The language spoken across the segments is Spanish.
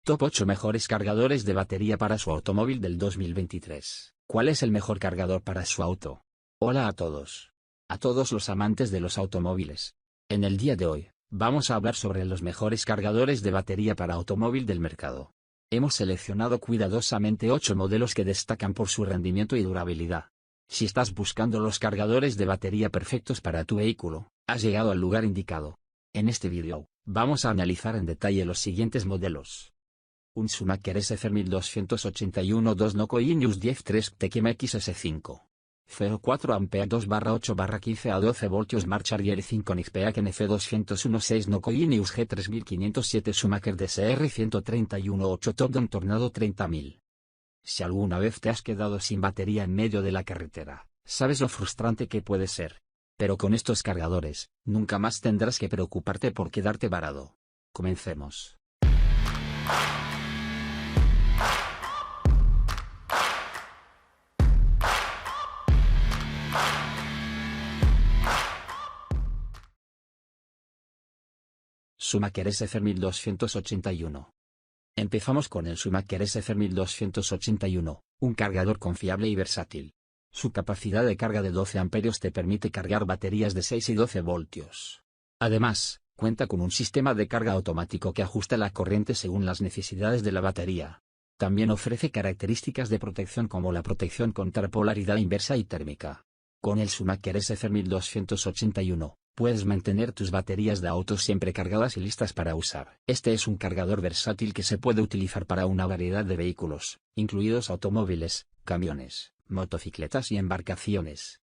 Top 8 mejores cargadores de batería para su automóvil del 2023. ¿Cuál es el mejor cargador para su auto? Hola a todos. A todos los amantes de los automóviles. En el día de hoy, vamos a hablar sobre los mejores cargadores de batería para automóvil del mercado. Hemos seleccionado cuidadosamente 8 modelos que destacan por su rendimiento y durabilidad. Si estás buscando los cargadores de batería perfectos para tu vehículo, has llegado al lugar indicado. En este video, vamos a analizar en detalle los siguientes modelos. Un Schumacher SFR1281 2 NocoiNews 10.3 TKMX S5. 0,4 A 2/8/15 a 12 voltios Smart Charger 5 Nexpeak NF201 NocoiNews G3507 Schumacher DSR 131 8 Top Down Tornado 30.000. Si alguna vez te has quedado sin batería en medio de la carretera, sabes lo frustrante que puede ser. Pero con estos cargadores, nunca más tendrás que preocuparte por quedarte varado. Comencemos. Schumacher SFR1281. Empezamos con el Schumacher SFR1281, un cargador confiable y versátil. Su capacidad de carga de 12 amperios te permite cargar baterías de 6 y 12 voltios. Además, cuenta con un sistema de carga automático que ajusta la corriente según las necesidades de la batería. También ofrece características de protección como la protección contra polaridad inversa y térmica. Con el Schumacher SFR1281, puedes mantener tus baterías de auto siempre cargadas y listas para usar. Este es un cargador versátil que se puede utilizar para una variedad de vehículos, incluidos automóviles, camiones, motocicletas y embarcaciones.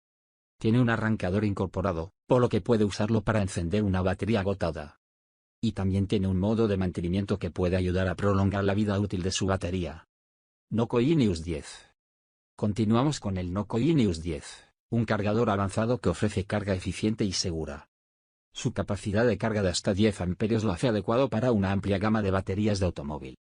Tiene un arrancador incorporado, por lo que puede usarlo para encender una batería agotada. Y también tiene un modo de mantenimiento que puede ayudar a prolongar la vida útil de su batería. NocoiNews 10. Continuamos con el NocoiNews 10. Un cargador avanzado que ofrece carga eficiente y segura. Su capacidad de carga de hasta 10 amperios lo hace adecuado para una amplia gama de baterías de automóvil.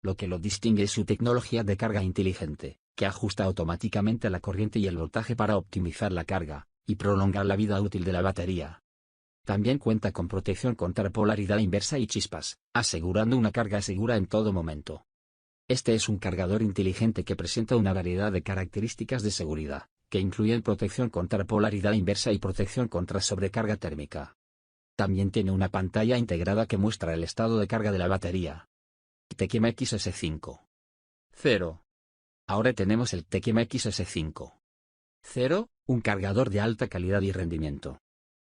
Lo que lo distingue es su tecnología de carga inteligente, que ajusta automáticamente la corriente y el voltaje para optimizar la carga, y prolongar la vida útil de la batería. También cuenta con protección contra polaridad inversa y chispas, asegurando una carga segura en todo momento. Este es un cargador inteligente que presenta una variedad de características de seguridad, que incluyen protección contra polaridad inversa y protección contra sobrecarga térmica. También tiene una pantalla integrada que muestra el estado de carga de la batería. TKMX S5. 0. Ahora tenemos el TKMX S5. 0, un cargador de alta calidad y rendimiento.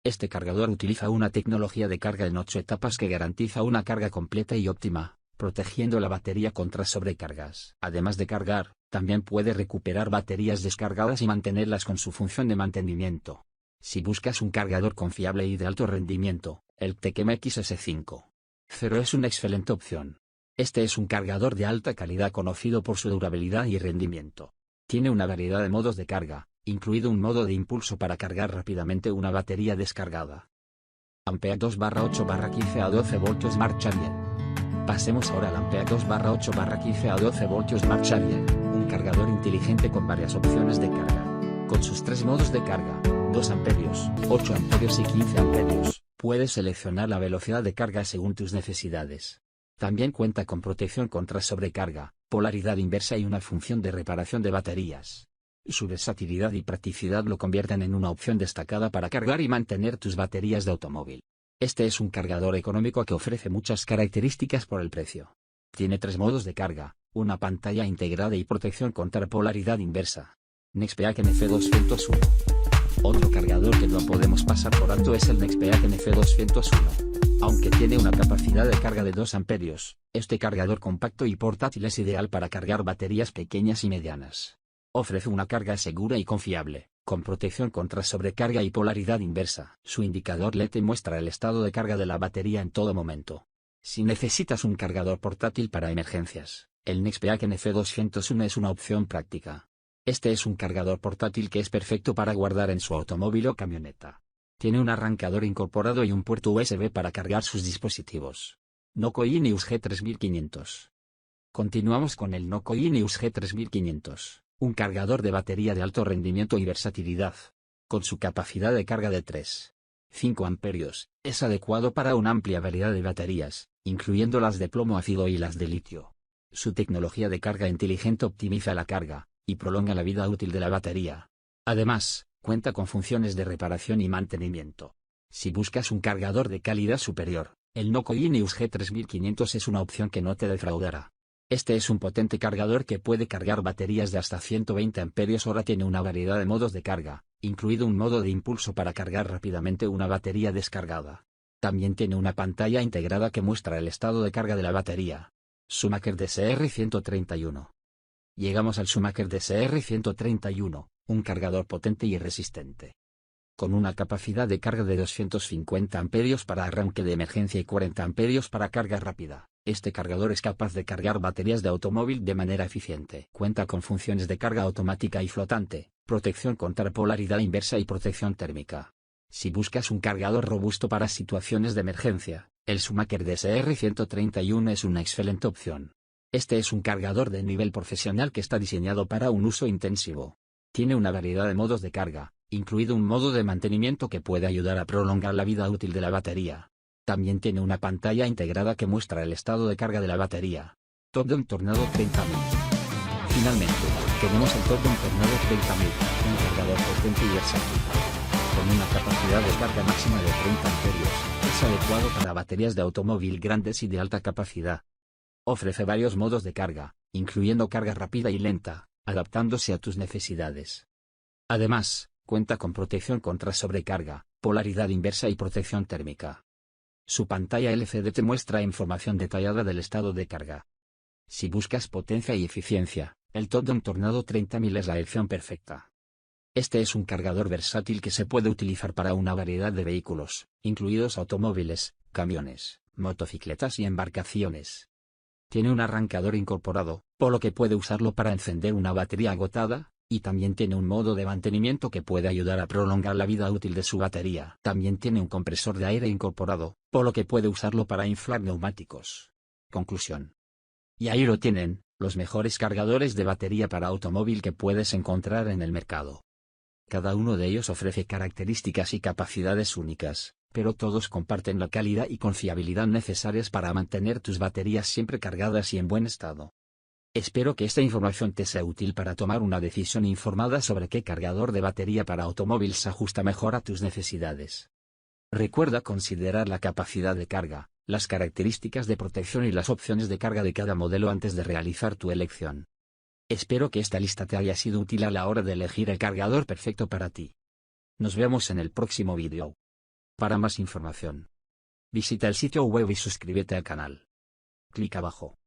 Este cargador utiliza una tecnología de carga en 8 etapas que garantiza una carga completa y óptima, protegiendo la batería contra sobrecargas. Además de cargar, también puede recuperar baterías descargadas y mantenerlas con su función de mantenimiento. Si buscas un cargador confiable y de alto rendimiento, el TKMX S5. 0 es una excelente opción. Este es un cargador de alta calidad conocido por su durabilidad y rendimiento. Tiene una variedad de modos de carga, incluido un modo de impulso para cargar rápidamente una batería descargada. Ampere 2/8/15 a 12 voltios Smart Charger. Pasemos ahora al Ampere 2/8/15 a 12 voltios Smart Charger, un cargador inteligente con varias opciones de carga. Con sus 3 modos de carga, 2 amperios, 8 amperios y 15 amperios, puedes seleccionar la velocidad de carga según tus necesidades. También cuenta con protección contra sobrecarga, polaridad inversa y una función de reparación de baterías. Su versatilidad y practicidad lo convierten en una opción destacada para cargar y mantener tus baterías de automóvil. Este es un cargador económico que ofrece muchas características por el precio. Tiene 3 modos de carga, una pantalla integrada y protección contra polaridad inversa. Nexpeak NF201. Otro cargador que no podemos pasar por alto es el Nexpeak NF201. Aunque tiene una capacidad de carga de 2 amperios, este cargador compacto y portátil es ideal para cargar baterías pequeñas y medianas. Ofrece una carga segura y confiable, con protección contra sobrecarga y polaridad inversa. Su indicador LED te muestra el estado de carga de la batería en todo momento. Si necesitas un cargador portátil para emergencias, el Nexpeak NF201 es una opción práctica. Este es un cargador portátil que es perfecto para guardar en su automóvil o camioneta. Tiene un arrancador incorporado y un puerto USB para cargar sus dispositivos. NocoiNews G3500. Continuamos con el NocoiNews G3500. Un cargador de batería de alto rendimiento y versatilidad. Con su capacidad de carga de 3 5 amperios, es adecuado para una amplia variedad de baterías, incluyendo las de plomo ácido y las de litio. Su tecnología de carga inteligente optimiza la carga, y prolonga la vida útil de la batería. Además, cuenta con funciones de reparación y mantenimiento. Si buscas un cargador de calidad superior, el Noco Ineos G3500 es una opción que no te defraudará. Este es un potente cargador que puede cargar baterías de hasta 120 amperios-hora. Tiene una variedad de modos de carga, incluido un modo de impulso para cargar rápidamente una batería descargada. También tiene una pantalla integrada que muestra el estado de carga de la batería. Schumacher DSR-131. Llegamos al Schumacher DSR-131, un cargador potente y resistente. Con una capacidad de carga de 250 amperios para arranque de emergencia y 40 amperios para carga rápida, este cargador es capaz de cargar baterías de automóvil de manera eficiente. Cuenta con funciones de carga automática y flotante, protección contra polaridad inversa y protección térmica. Si buscas un cargador robusto para situaciones de emergencia, el Schumacher DSR-131 es una excelente opción. Este es un cargador de nivel profesional que está diseñado para un uso intensivo. Tiene una variedad de modos de carga, incluido un modo de mantenimiento que puede ayudar a prolongar la vida útil de la batería. También tiene una pantalla integrada que muestra el estado de carga de la batería. Topdon Tornado 30000. Finalmente, tenemos el Topdon Tornado 30000, un cargador potente y versátil. Con una capacidad de carga máxima de 30 amperios, es adecuado para baterías de automóvil grandes y de alta capacidad. Ofrece varios modos de carga, incluyendo carga rápida y lenta, adaptándose a tus necesidades. Además, cuenta con protección contra sobrecarga, polaridad inversa y protección térmica. Su pantalla LCD te muestra información detallada del estado de carga. Si buscas potencia y eficiencia, el Topdon Tornado 30000 es la elección perfecta. Este es un cargador versátil que se puede utilizar para una variedad de vehículos, incluidos automóviles, camiones, motocicletas y embarcaciones. Tiene un arrancador incorporado, por lo que puede usarlo para encender una batería agotada, y también tiene un modo de mantenimiento que puede ayudar a prolongar la vida útil de su batería. También tiene un compresor de aire incorporado, por lo que puede usarlo para inflar neumáticos. Conclusión. Y ahí lo tienen, los mejores cargadores de batería para automóvil que puedes encontrar en el mercado. Cada uno de ellos ofrece características y capacidades únicas, pero todos comparten la calidad y confiabilidad necesarias para mantener tus baterías siempre cargadas y en buen estado. Espero que esta información te sea útil para tomar una decisión informada sobre qué cargador de batería para automóvil se ajusta mejor a tus necesidades. Recuerda considerar la capacidad de carga, las características de protección y las opciones de carga de cada modelo antes de realizar tu elección. Espero que esta lista te haya sido útil a la hora de elegir el cargador perfecto para ti. Nos vemos en el próximo vídeo. Para más información, visita el sitio web y suscríbete al canal. Clic abajo.